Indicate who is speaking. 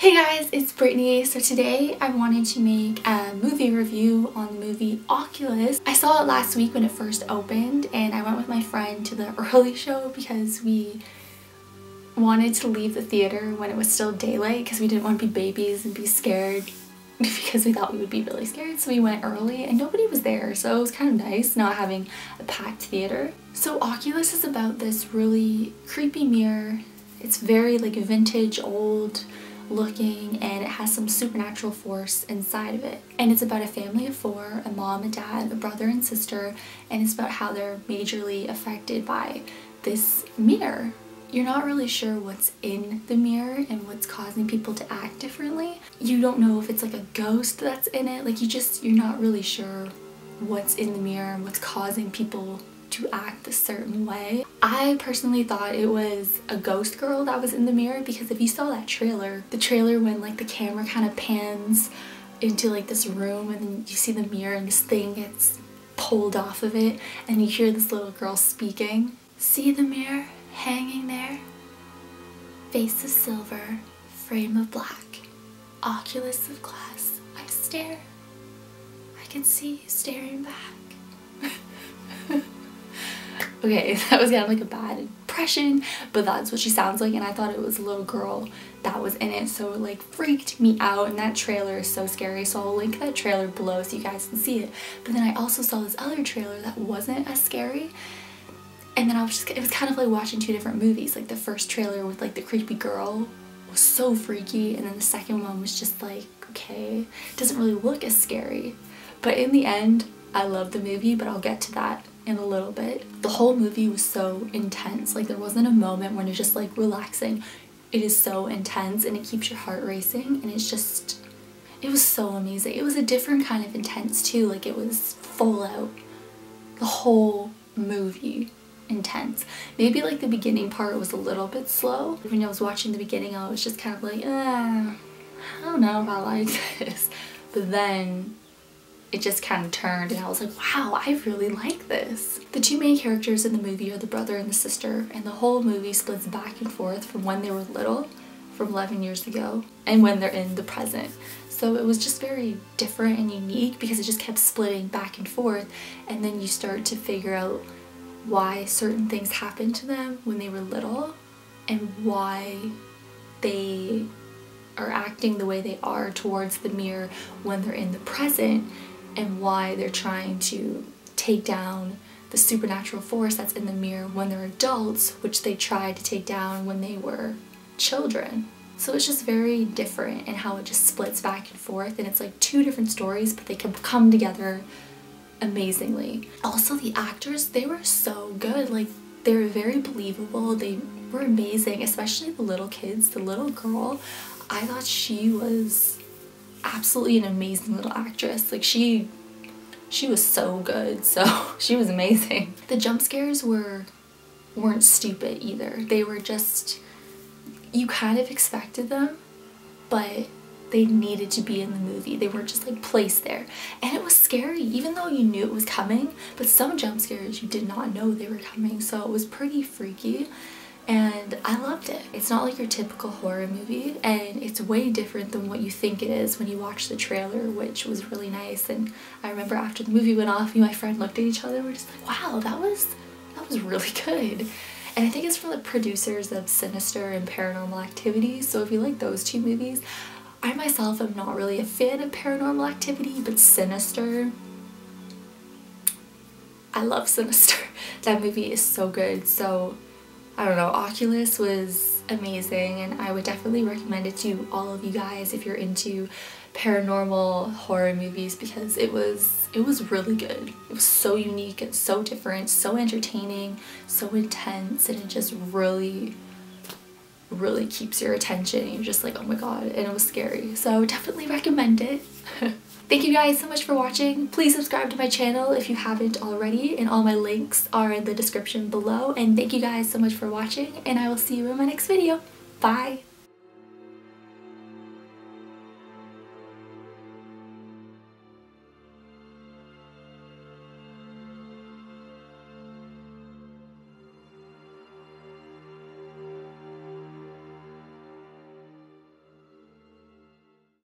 Speaker 1: Hey guys, it's Brittany. So today I wanted to make a movie review on the movie Oculus. I saw it last week when it first opened and I went with my friend to the early show because we wanted to leave the theater when it was still daylight because we didn't want to be babies and be scared because we thought we would be really scared. So we went early and nobody was there, so it was kind of nice not having a packed theater. So Oculus is about this really creepy mirror. It's very like vintage, old looking, and it has some supernatural force inside of it. And it's about a family of four, a mom, a dad, a brother and sister, and it's about how they're majorly affected by this mirror. You're not really sure what's in the mirror and what's causing people to act differently. You don't know if it's like a ghost that's in it, like you're not really sure what's in the mirror and what's causing people to act a certain way. I personally thought it was a ghost girl that was in the mirror because if you saw that trailer, the trailer when like the camera kind of pans into like this room and then you see the mirror and this thing gets pulled off of it and you hear this little girl speaking. See the mirror hanging there? Face of silver, frame of black, oculus of glass. I stare. I can see you staring back. Okay, that was kind of like a bad impression, but that's what she sounds like, and I thought it was a little girl that was in it, so it like freaked me out, and that trailer is so scary, so I'll link that trailer below so you guys can see it. But then I also saw this other trailer that wasn't as scary, and then it was kind of like watching two different movies. Like the first trailer with like the creepy girl was so freaky, and then the second one was just like, okay, it doesn't really look as scary. But in the end, I love the movie, but I'll get to that in a little bit. The whole movie was so intense. Like there wasn't a moment when it's just like relaxing. It is so intense and it keeps your heart racing, and it was so amazing. It was a different kind of intense too. Like it was full out, the whole movie intense. Maybe like the beginning part was a little bit slow. When I was watching the beginning, I was just kind of like, I don't know if I like this. But then it just kind of turned and I was like, wow, I really like this. The two main characters in the movie are the brother and the sister, and the whole movie splits back and forth from when they were little, from 11 years ago, and when they're in the present. So it was just very different and unique because it just kept splitting back and forth, and then you start to figure out why certain things happened to them when they were little and why they are acting the way they are towards the mirror when they're in the present, and why they're trying to take down the supernatural force that's in the mirror when they're adults, which they tried to take down when they were children. So it's just very different in how it just splits back and forth, and it's like two different stories, but they can come together amazingly. Also, the actors, they were so good. Like they were very believable. They were amazing, especially the little kids. The little girl, I thought she was absolutely an amazing little actress. Like she was so good, so she was amazing. The jump scares weren't stupid either. They were just, you kind of expected them, but they needed to be in the movie. They weren't just like placed there. And it was scary even though you knew it was coming, but some jump scares you did not know they were coming, so it was pretty freaky. And I loved it. It's not like your typical horror movie, and it's way different than what you think it is when you watch the trailer, which was really nice. And I remember after the movie went off, me and my friend looked at each other and we're just like, wow, that was really good. And I think it's from the producers of Sinister and Paranormal Activity, so if you like those two movies. I myself am not really a fan of Paranormal Activity, but Sinister, I love Sinister. That movie is so good. So I don't know, Oculus was amazing, and I would definitely recommend it to all of you guys if you're into paranormal horror movies, because it was really good. It was so unique and so different, so entertaining, so intense, and it just really keeps your attention, and you're just like, oh my god, and it was scary. So I would definitely recommend it. Thank you guys so much for watching. Please subscribe to my channel if you haven't already, and all my links are in the description below. And thank you guys so much for watching, and I will see you in my next video. Bye!